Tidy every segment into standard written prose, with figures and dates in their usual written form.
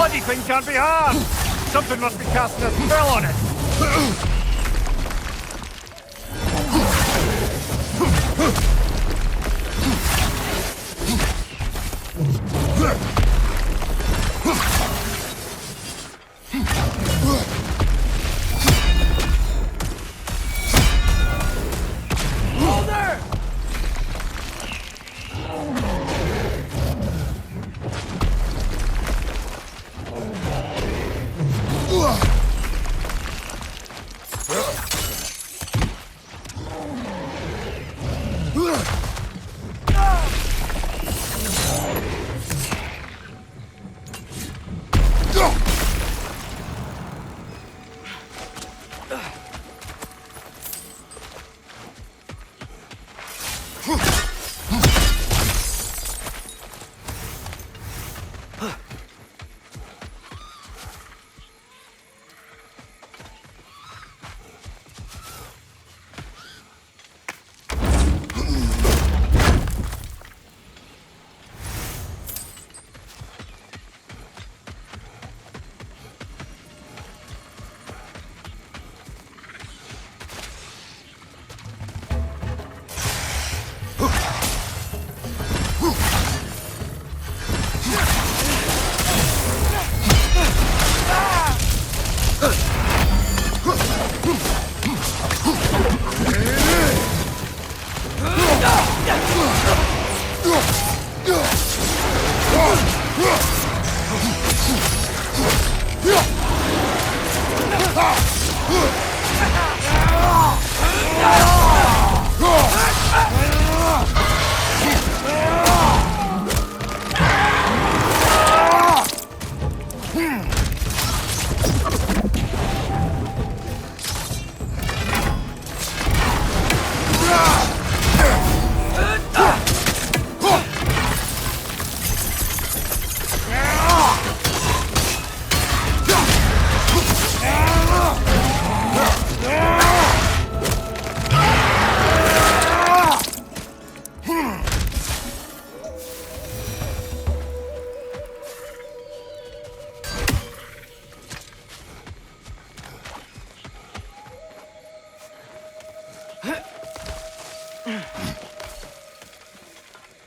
bloody thing can't be hard! Something must be casting a spell on it!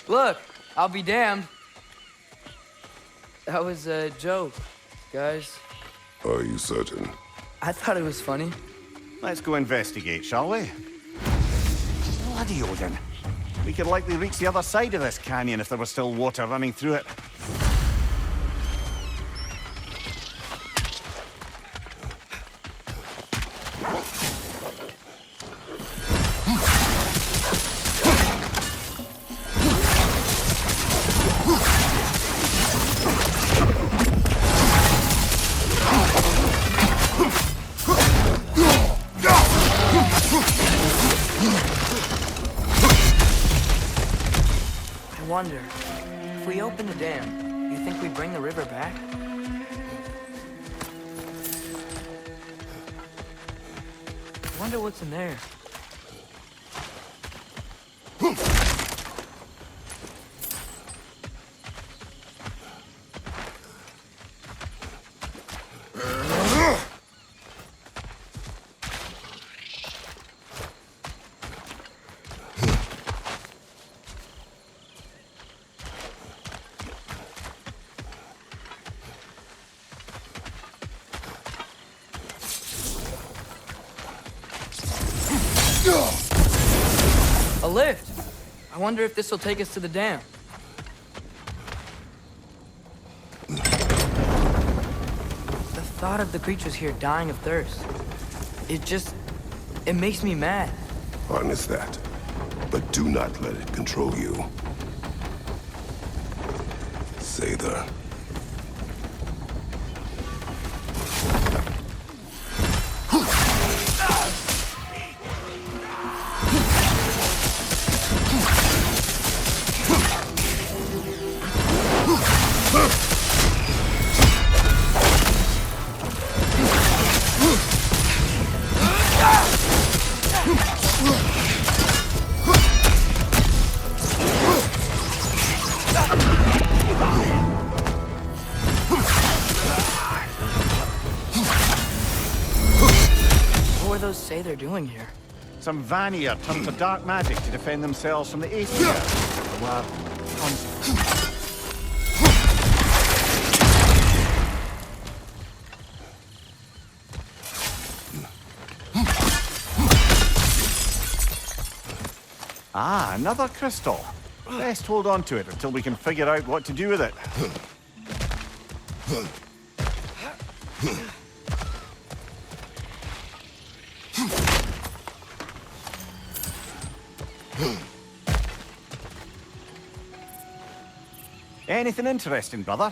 Look, I'll be damned. That was a joke, guys. Are you certain? I thought it was funny. Let's go investigate, shall we? Bloody Odin. We could likely reach the other side of this canyon if there was still water running through it. I wonder, if we open the dam, you think we'd bring the river back? I wonder what's in there. A lift! I wonder if this will take us to the dam. The thought of the creatures here dying of thirst, it makes me mad. Harness that, but do not let it control you. Sather. those say they're doing here? Some Vanir turned to dark magic to defend themselves from the Aesir. Well, Ah, another crystal. Best hold on to it until we can figure out what to do with it. Anything interesting, brother?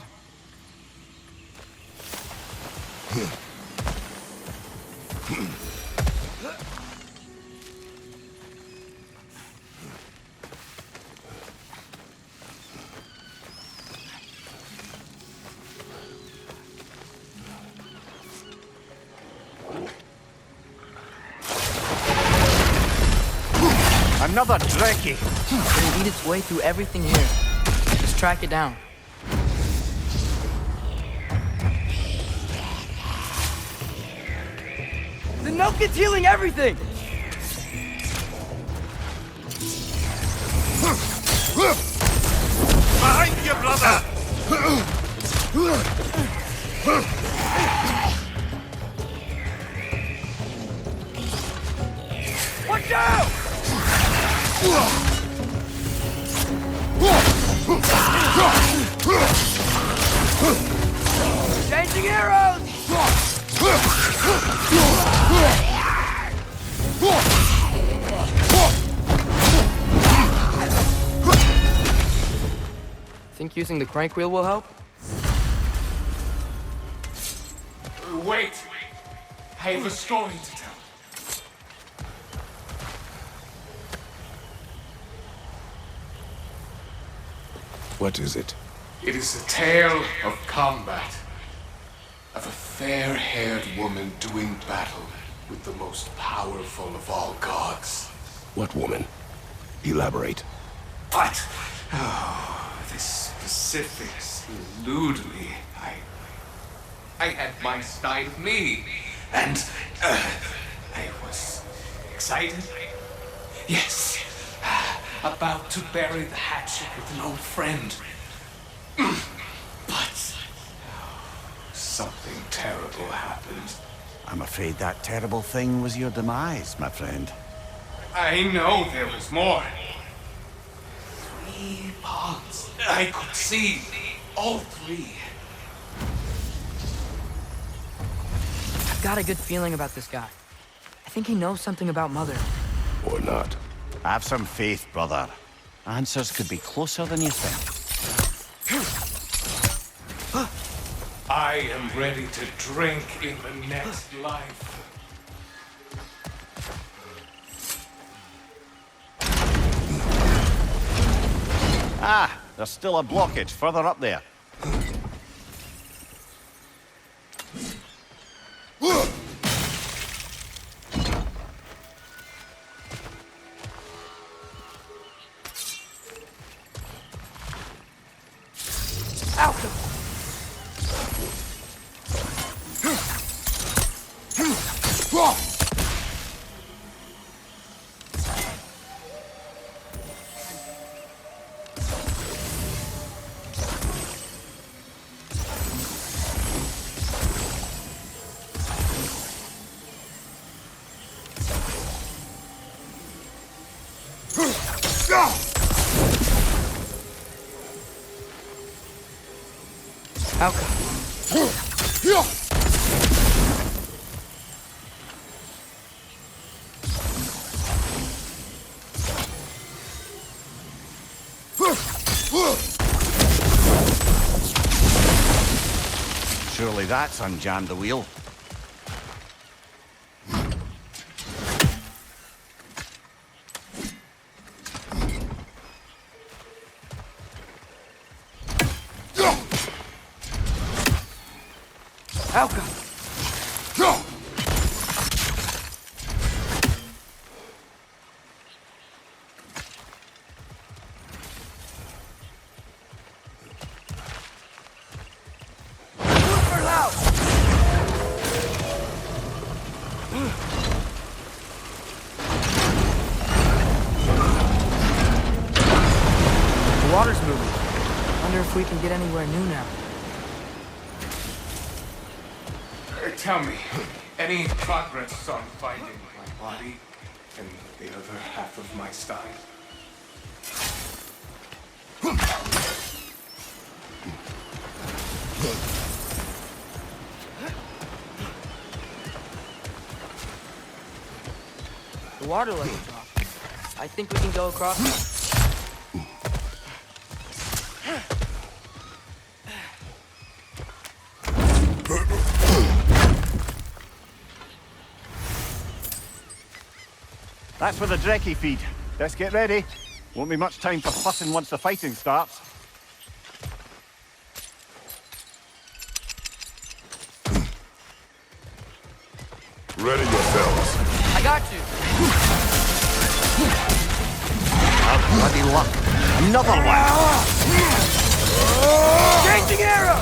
Another Dreki! It'll eat its way through everything here. Just track it down. The milk is healing everything! Behind you, brother! Watch out! Changing arrows! Think using the crank wheel will help? Wait! I have a story to tell. What is it? It is a tale of combat. Of a fair-haired woman doing battle with the most powerful of all gods. What woman? Elaborate. But, the specifics elude me. I had my side of me, and I was excited. Yes, about to bury the hatchet with an old friend. But something terrible happened. I'm afraid that terrible thing was your demise, my friend. I know there was more. 3 ponds. I could see all 3. I've got a good feeling about this guy. I think he knows something about Mother. Or not. Have some faith, brother. Answers could be closer than you think. I am ready to drink in the next life. Ah, there's still a blockage further up there. Surely that's unjammed the wheel. Alka! Wonder if we can get anywhere new now. Tell me, any progress on finding my body and the other half of my style? The water level's off. I think we can go across. That's where the Drekkie feed. Let's get ready. Won't be much time for fussing once the fighting starts. Ready yourselves. I got you. Bloody luck. Another one. Changing arrow!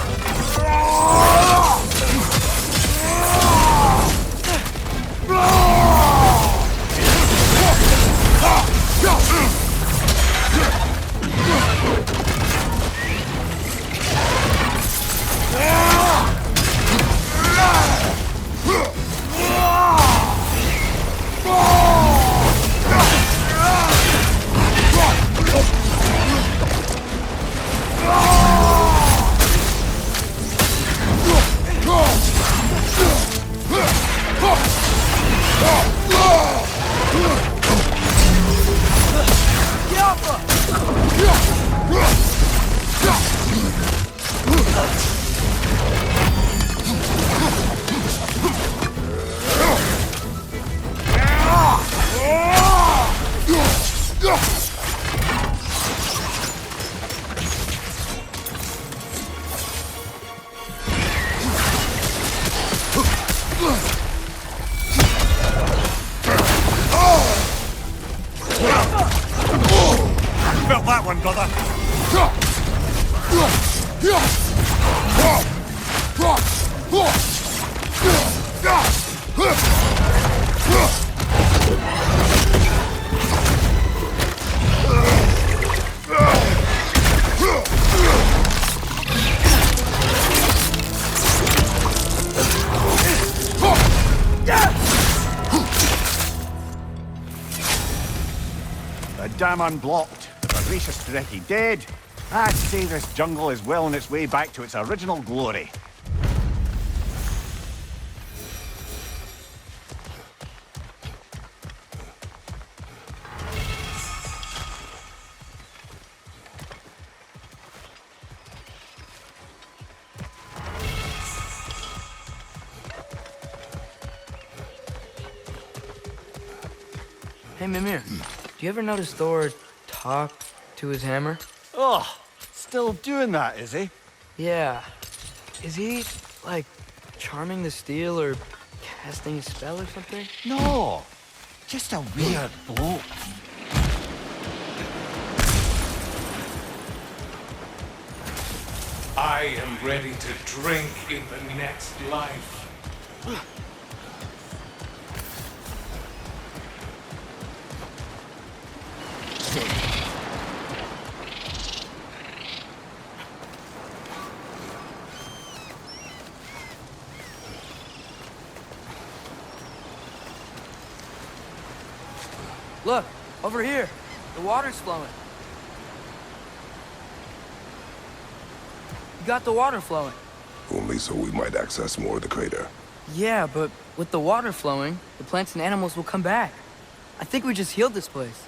Felt that one, brother. The dam unblocked. The voracious Drekkie dead. I'd say this jungle is well on its way back to its original glory. Hey, Mimir, do you ever notice Thor talk to his hammer? Oh, still doing that, is he? Yeah. Is he, like, charming the steel or casting a spell or something? No, just a weird bloke. I am ready to drink in the next life. Look, over here. The water's flowing. You got the water flowing. Only so we might access more of the crater. Yeah, but with the water flowing, the plants and animals will come back. I think we just healed this place.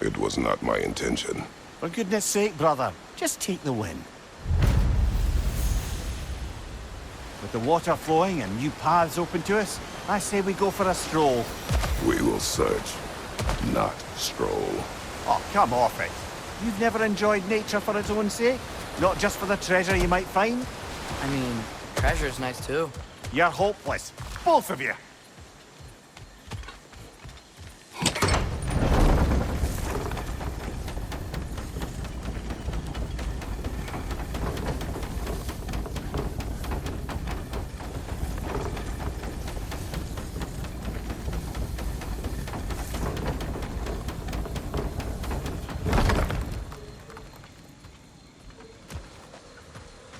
It was not my intention. For goodness sake, brother, just take the win. With the water flowing and new paths open to us, I say we go for a stroll. We will search, not stroll. Oh, come off it. You've never enjoyed nature for its own sake? Not just for the treasure you might find? I mean, treasure's nice too. You're hopeless. Both of you.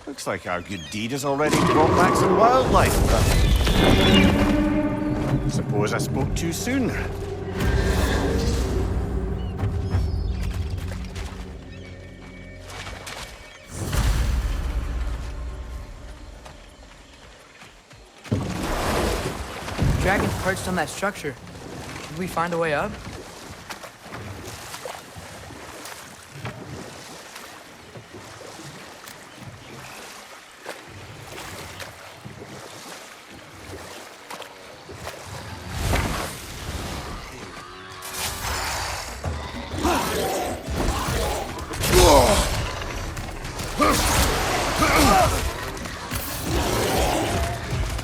Looks like our good deed has already brought back some wildlife, but... Suppose I spoke too soon. Dragon's perched on that structure. Did we find a way up?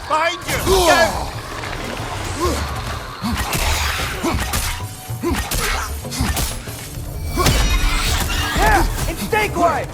Behind you! Go! Yeah! And stay quiet!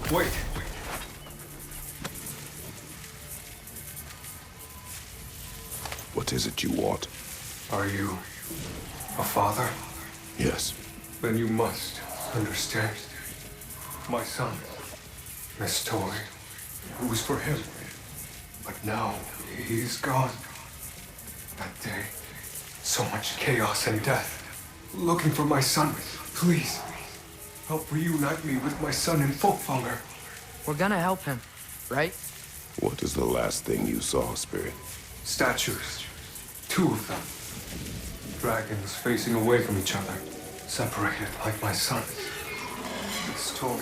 Wait. What is it you want? Are you a father? Yes. Then you must understand. My son, this toy, it was for him. But now, he's gone. That day, so much chaos and death. Looking for my son, please. Help reunite me with my son in Folkvanger. We're gonna help him, right? What is the last thing you saw, Spirit? Statues. 2 of them. Dragons facing away from each other. Separated like my son. This toy,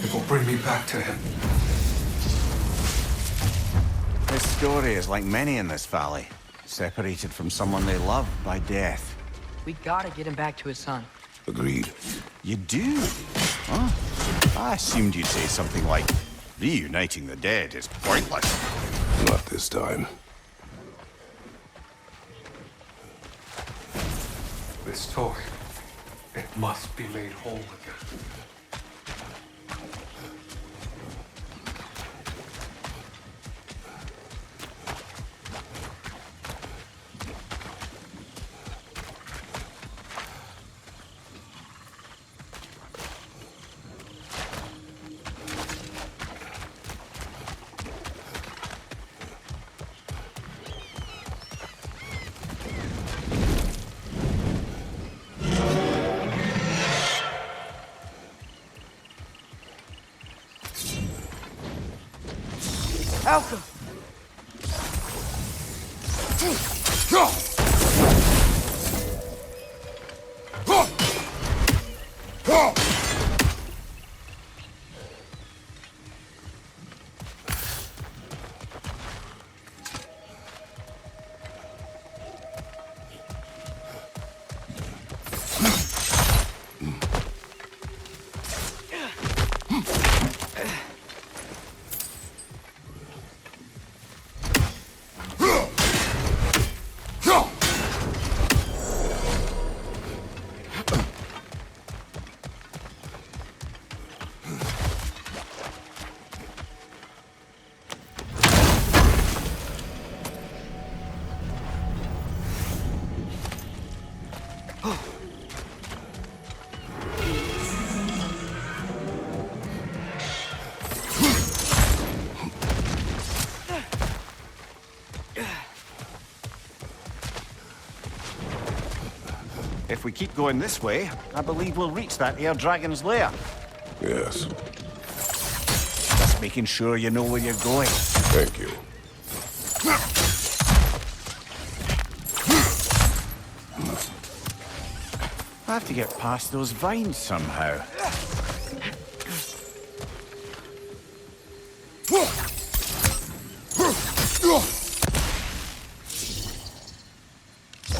it will bring me back to him. His story is like many in this valley. Separated from someone they love by death. We gotta get him back to his son. Agreed. You do? Huh? I assumed you'd say something like, reuniting the dead is pointless. Not this time. This toy, it must be made whole again. Alpha! If we keep going this way, I believe we'll reach that air dragon's lair. Yes, Just making sure you know where you're going. thank you. I have to get past those vines somehow.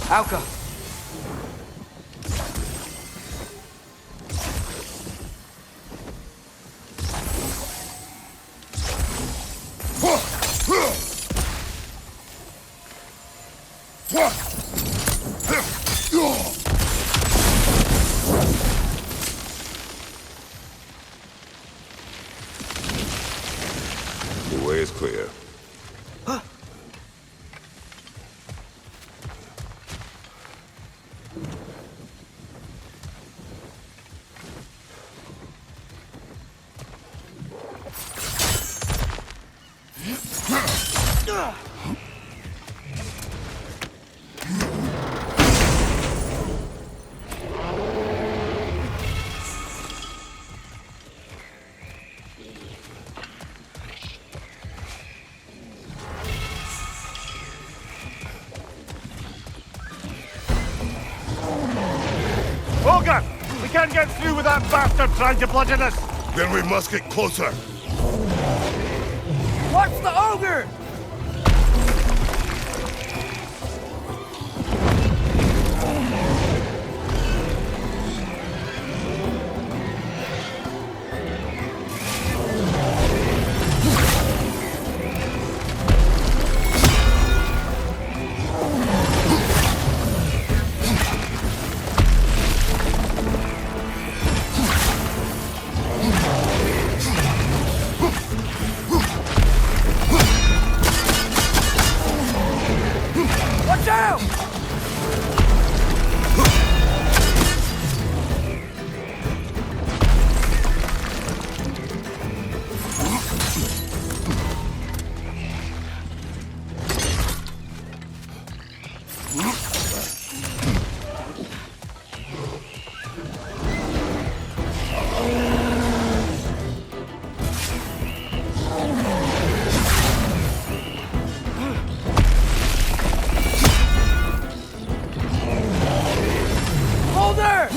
Alka! The way is clear. Ogre! We can't get through with that bastard trying to bludgeon us! Then we must get closer. Watch the ogre! Watch out! Hold her!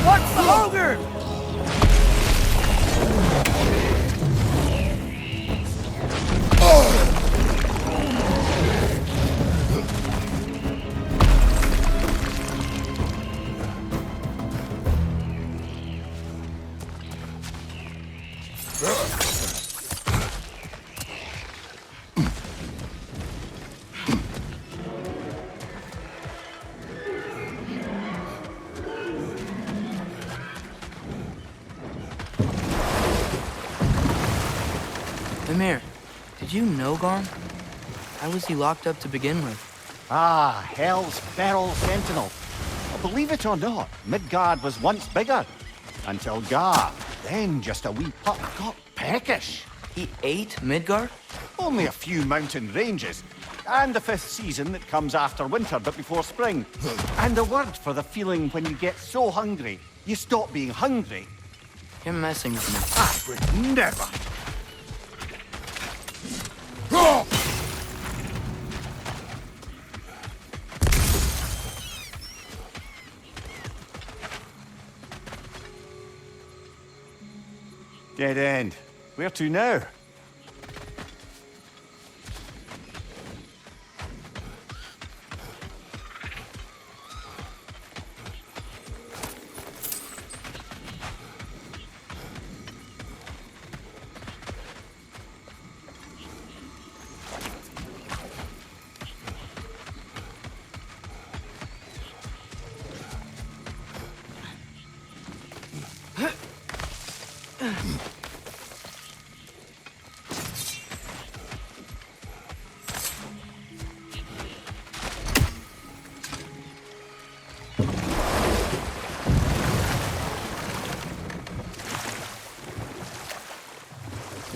Watch the ogre! Amir, did you know Garm? How was he locked up to begin with? Ah, Hell's Feral Sentinel. Well, believe it or not, Midgard was once bigger. Until Gar, then just a wee pup got peckish. He ate Midgard? Only a few mountain ranges. And the 5th season that comes after winter but before spring. And the word for the feeling when you get so hungry, you stop being hungry. You're messing with me. I would never. Dead end. Where to now?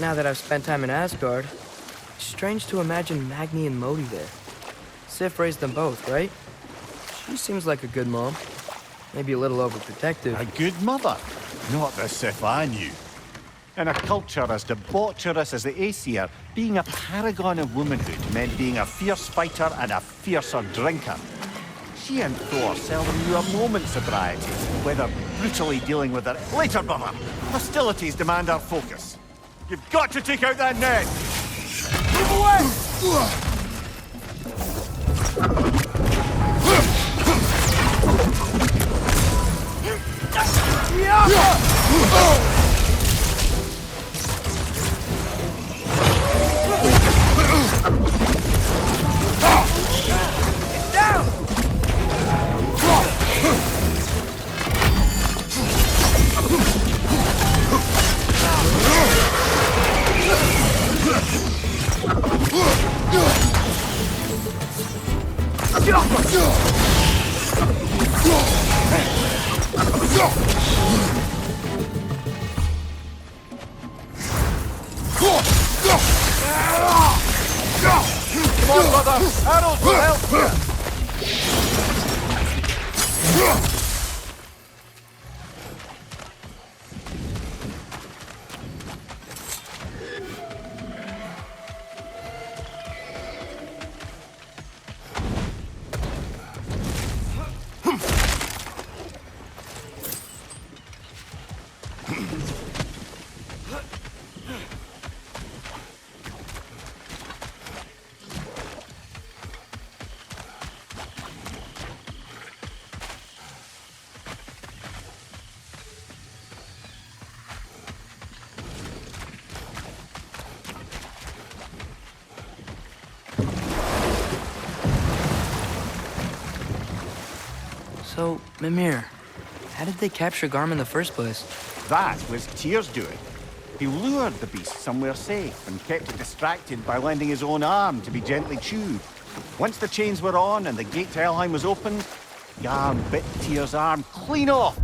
now that I've spent time in Asgard, it's strange to imagine Magni and Modi there. Sif raised them both, right? She seems like a good mom. Maybe a little overprotective. A good mother. Not the Sif I knew. In a culture as debaucherous as the Aesir, being a paragon of womanhood meant being a fierce fighter and a fiercer drinker. She and Thor seldom knew a moment's sobriety, whether brutally dealing with her... Later, brother! Hostilities demand our focus. You've got to take out that net! Move away! Come on, brother! Arrows will help you! So, Mimir, how did they capture Garm in the first place? That was Tyr's doing. He lured the beast somewhere safe and kept it distracted by lending his own arm to be gently chewed. Once the chains were on and the gate to Helheim was opened, Garm bit Tyr's arm clean off.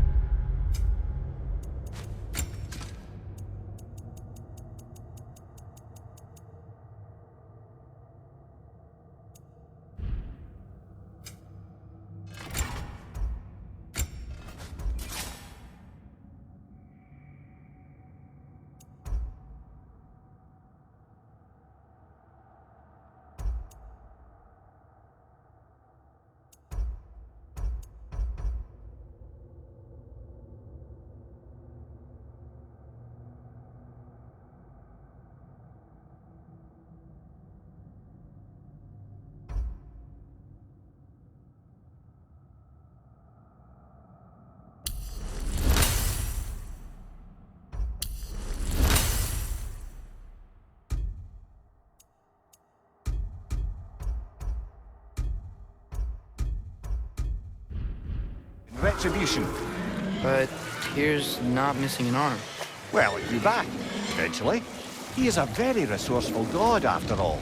Retribution. But Tyr's not missing an arm. Well, he'll be back, eventually. He is a very resourceful god, after all.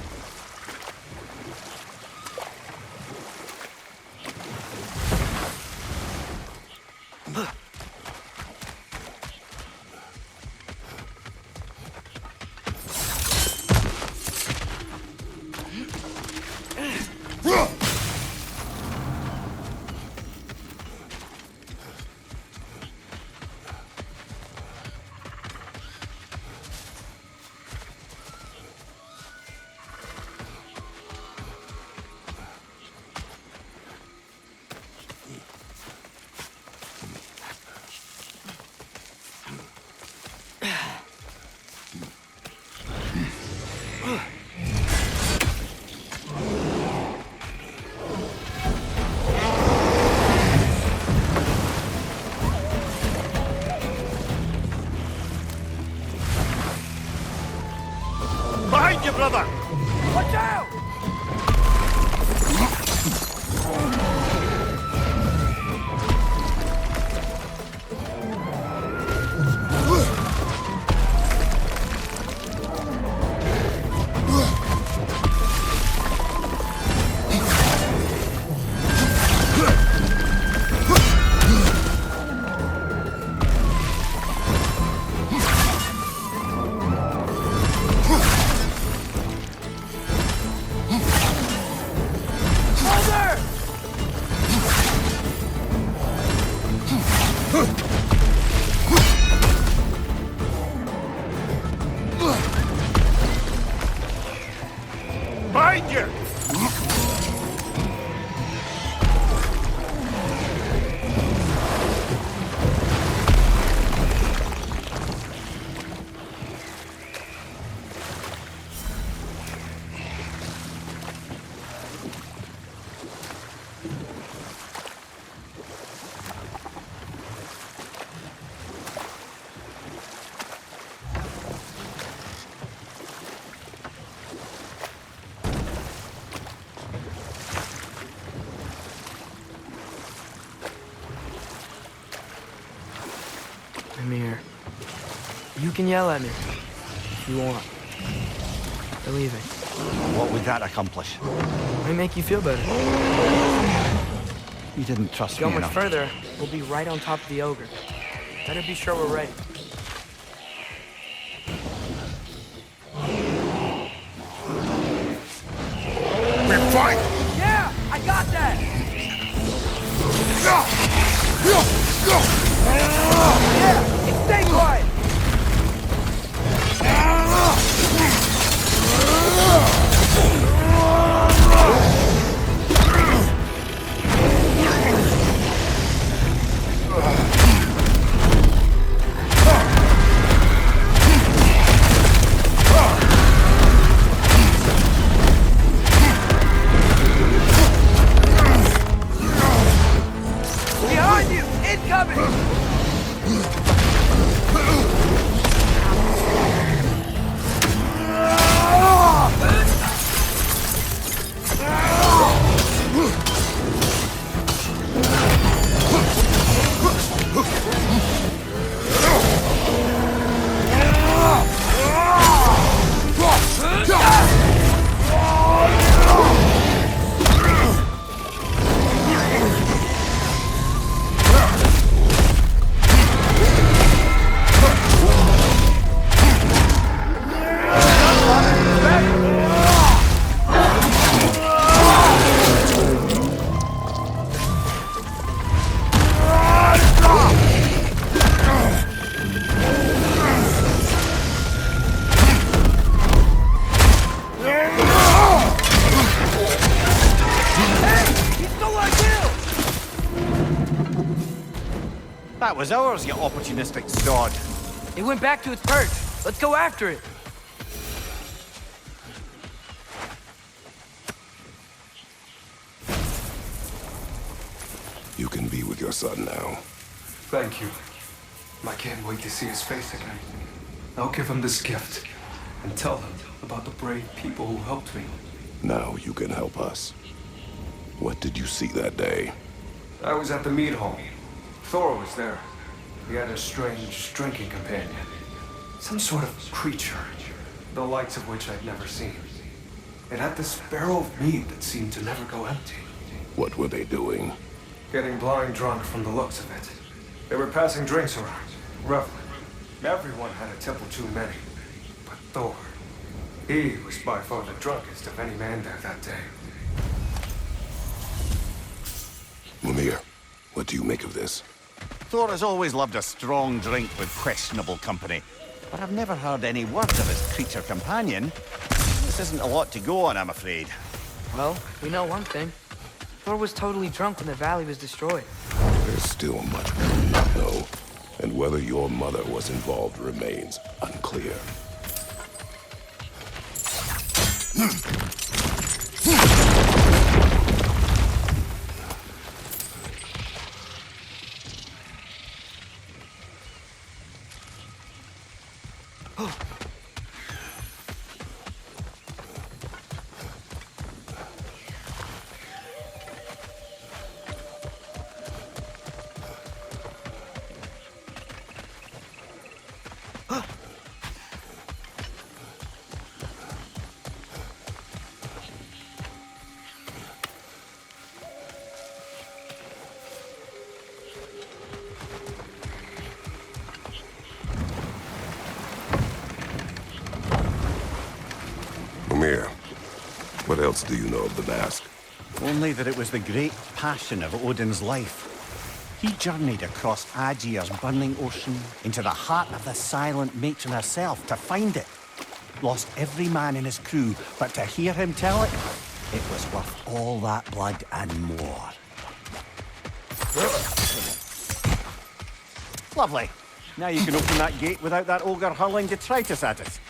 Behind you, brother! Watch out! Behind you! I'm here. You can yell at me if you want. We're leaving. What would that accomplish? Might make you feel better. You didn't trust Go me much enough. further, we'll be right on top of the ogre. Better be sure we're ready. We're fine! Yeah, I got that! Yeah, stay quiet! Behind you! Incoming! That was ours, you opportunistic sod. It went back to its perch. Let's go after it. You can be with your son now. Thank you. I can't wait to see his face again. I'll give him this gift and tell him about the brave people who helped me. Now you can help us. What did you see that day? I was at the mead hall. Thor was there. He had a strange drinking companion. Some sort of creature, the likes of which I'd never seen. It had this barrel of mead that seemed to never go empty. What were they doing? Getting blind drunk from the looks of it. They were passing drinks around, reveling. Everyone had a tipple too many. But Thor, he was by far the drunkest of any man there that day. Mimir, what do you make of this? Thor has always loved a strong drink with questionable company. But I've never heard any word of his creature companion. This isn't a lot to go on, I'm afraid. Well, we know one thing. Thor was totally drunk when the valley was destroyed. There's still much we do not know, and whether your mother was involved remains unclear. Mimir, what else do you know of the mask? Only that it was the great passion of Odin's life. He journeyed across Aegir's burning ocean into the heart of the silent matron herself to find it. lost every man in his crew, but to hear him tell it, it was worth all that blood and more. Lovely. Now you can open that gate without that ogre hurling detritus at us.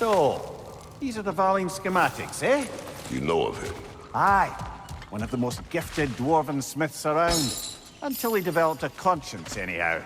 So, these are the Valine schematics, eh? You know of him? Aye. One of the most gifted dwarven smiths around. Until he developed a conscience, anyhow.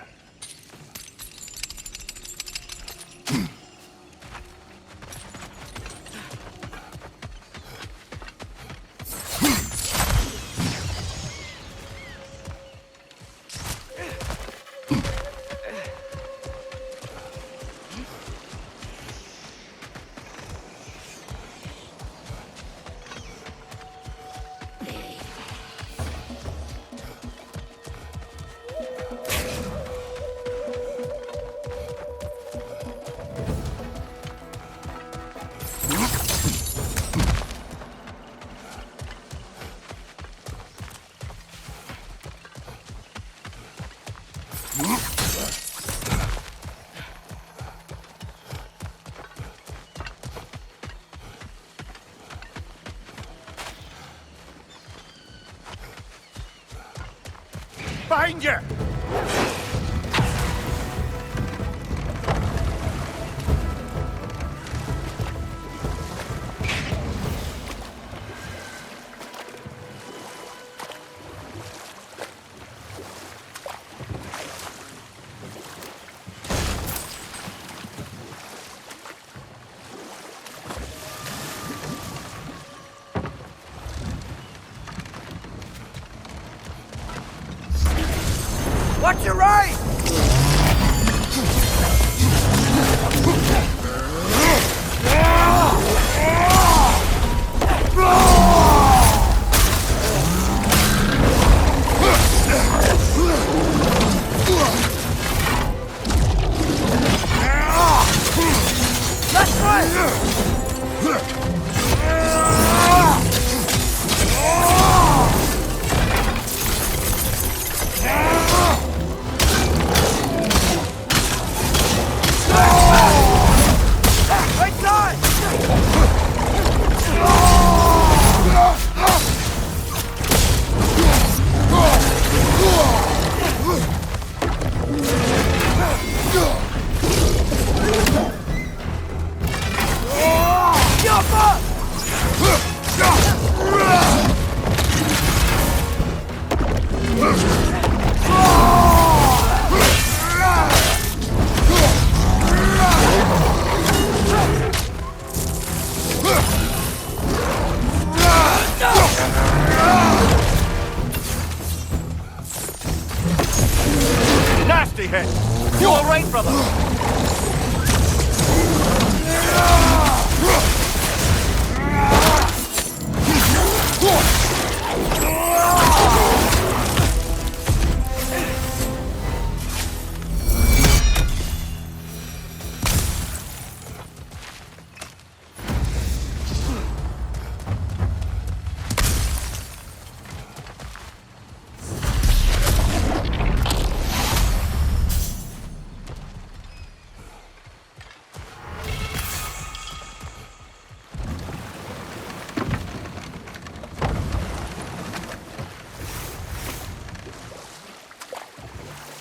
Behind you! Watch your right! Left, right! Oh!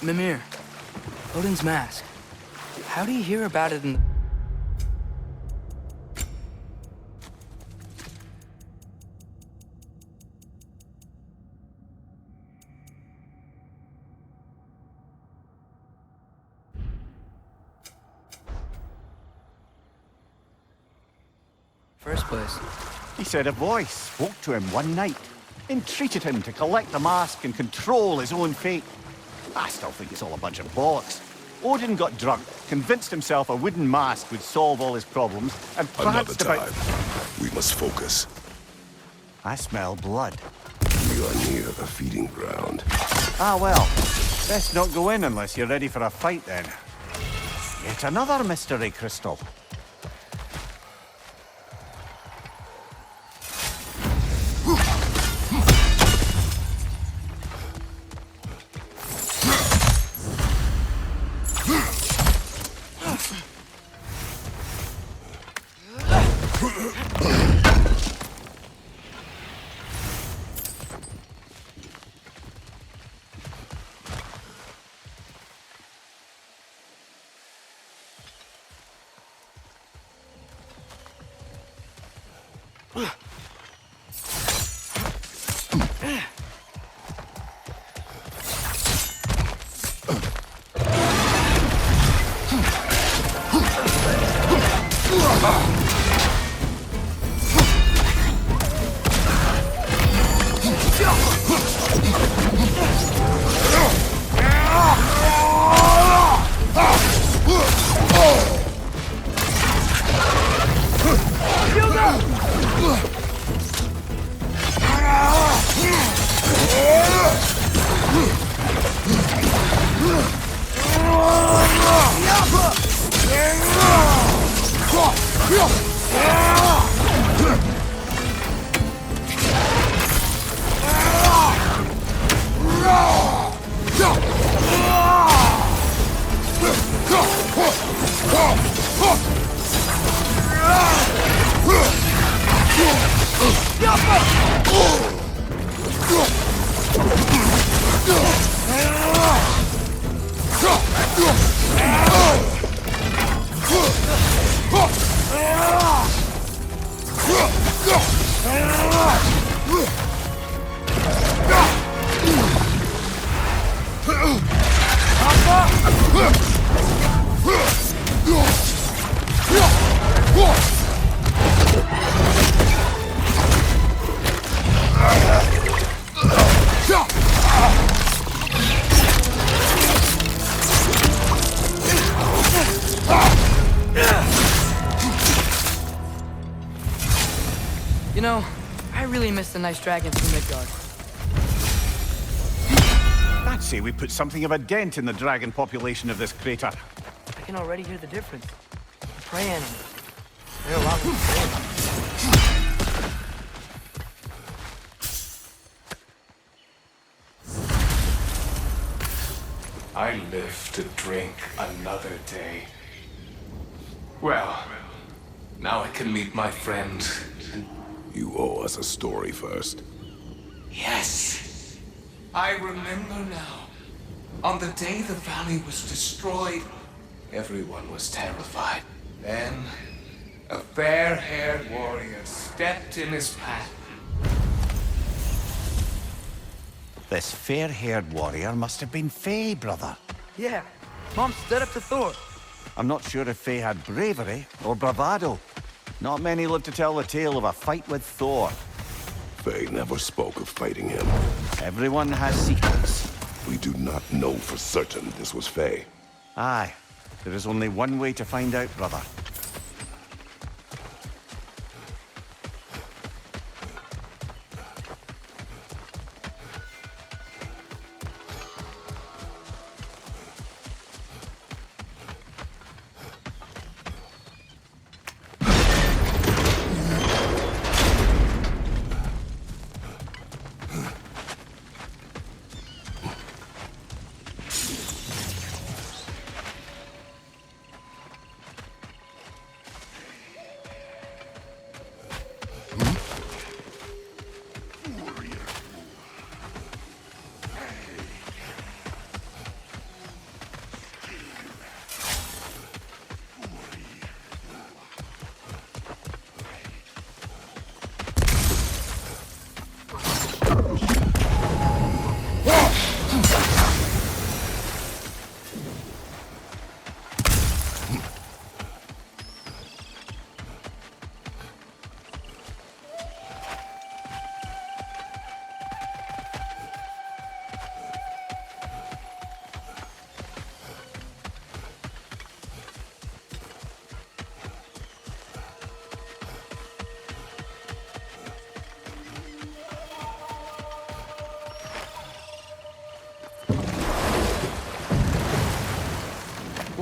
Mimir, Odin's mask. How do you hear about it in the... First place? He said a voice spoke to him one night, entreated him to collect the mask and control his own fate. I still think it's all a bunch of bollocks. Odin got drunk, convinced himself a wooden mask would solve all his problems, and pranced Another about... time. We must focus. I smell blood. We are near the feeding ground. Ah, well. Best not go in unless you're ready for a fight, then. Yet another mystery crystal. You know, I really miss the nice dragons from Midgard. I'd say we put something of a dent in the dragon population of this crater. I can already hear the difference. The prey animals. They're a lot more brave. I live to drink another day. Well, now I can meet my friend. You owe us a story first. Yes, I remember now. On the day the valley was destroyed, everyone was terrified. Then, a fair-haired warrior stepped in his path. This fair-haired warrior must have been Faye, brother. Yeah, Mom stood up to Thor. I'm not sure if Faye had bravery or bravado. Not many live to tell the tale of a fight with Thor. Faye never spoke of fighting him. Everyone has secrets. We do not know for certain this was Faye. Aye. There is only one way to find out, brother.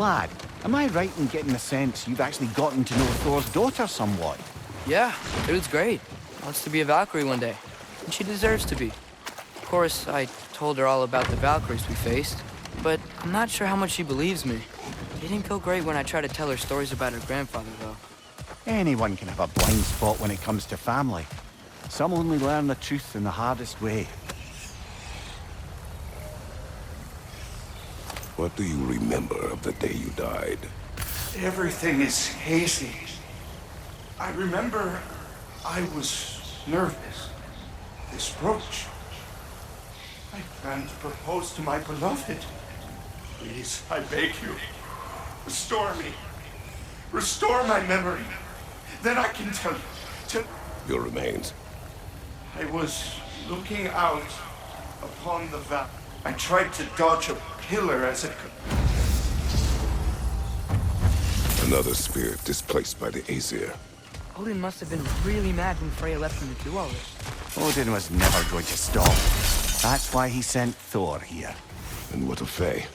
lad, am I right in getting the sense you've actually gotten to know Thor's daughter somewhat? Yeah, dude's great. Wants to be a Valkyrie one day. And she deserves to be. Of course, I told her all about the Valkyries we faced, but I'm not sure how much she believes me. It didn't go great when I tried to tell her stories about her grandfather, though. Anyone can have a blind spot when it comes to family. Some only learn the truth in the hardest way. What do you remember of the day you died? Everything is hazy. I remember I was nervous. This brooch. I planned to propose to my beloved. Please, I beg you, restore me. Restore my memory. Then I can tell you. Your remains. I was looking out upon the valley. I tried to dodge a pillar as it could. Another spirit displaced by the Aesir. Odin must have been really mad when Freya left him to do all this. Odin was never going to stop. That's why he sent Thor here. And what of Faye?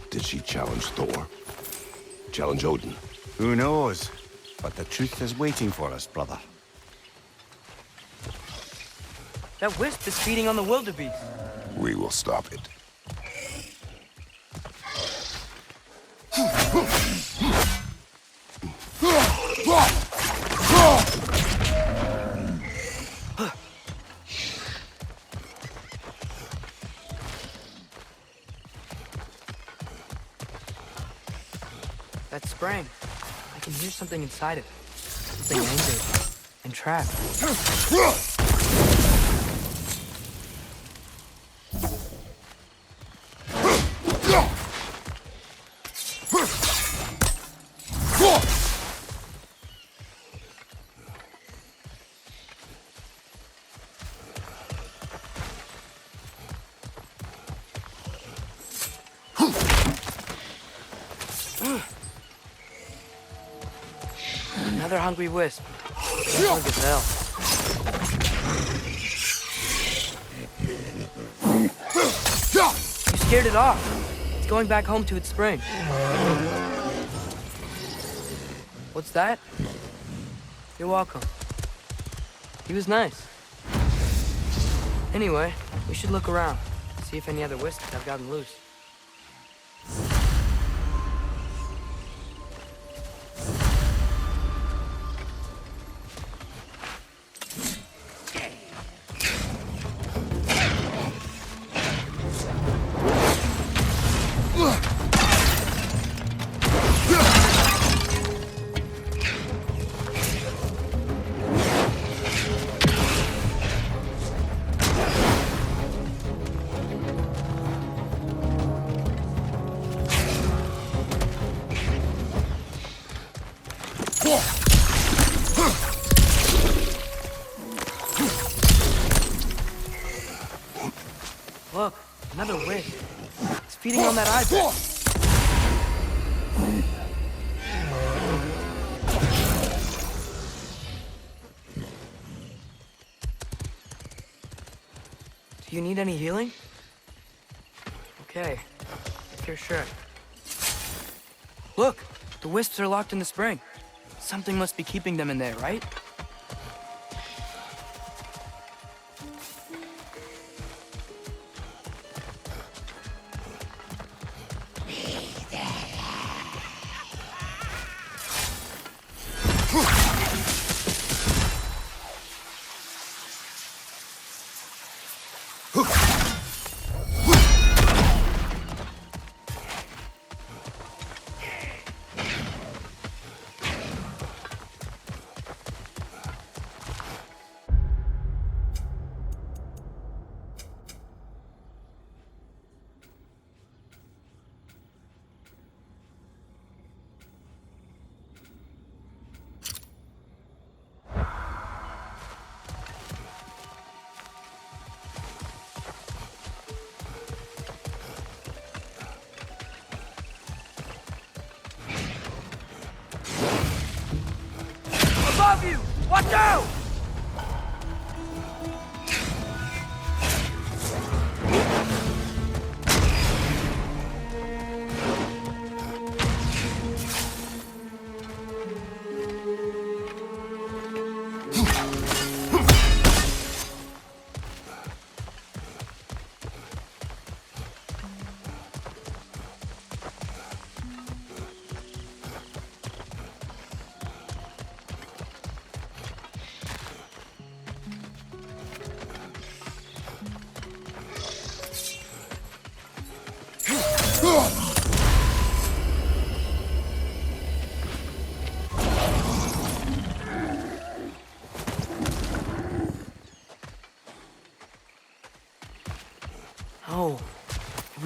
Did she challenge Thor? Challenge Odin? Who knows? But the truth is waiting for us, brother. That wisp is feeding on the wildebeest. We will stop it. That spring. I can hear something inside it. Something angry and trapped. Another hungry wisp. Hungry as hell. You scared it off. It's going back home to its spring. What's that? You're welcome. He was nice. Anyway, we should look around. See if any other wisps have gotten loose. Look, another wisp. It's feeding on that eyeball. Do you need any healing? Okay, if you're sure. Look, the wisps are locked in the spring. Something must be keeping them in there, right? Above you! Watch out!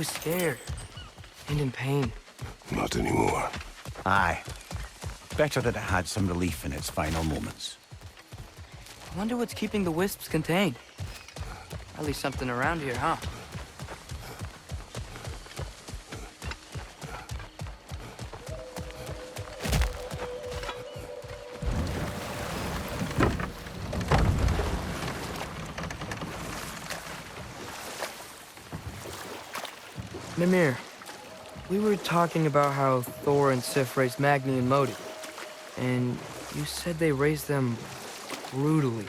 was scared. And in pain. Not anymore. Aye. Better that it had some relief in its final moments. I wonder what's keeping the wisps contained. At least something around here, huh? Mimir, we were talking about how Thor and Sif raised Magni and Modi, and you said they raised them brutally.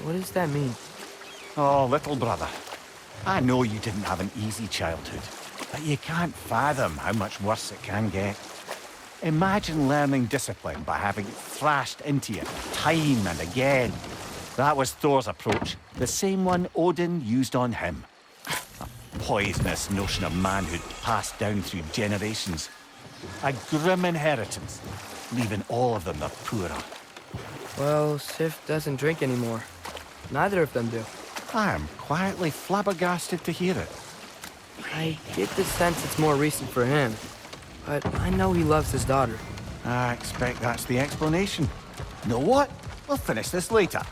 What does that mean? Oh, little brother. I know you didn't have an easy childhood, but you can't fathom how much worse it can get. Imagine learning discipline by having it thrashed into you time and again. That was Thor's approach, the same one Odin used on him. A poisonous notion of manhood passed down through generations. A grim inheritance, leaving all of them the poorer. Well, Sif doesn't drink anymore. Neither of them do. I am quietly flabbergasted to hear it. I get the sense it's more recent for him, but I know he loves his daughter. I expect that's the explanation. Know what? We'll finish this later.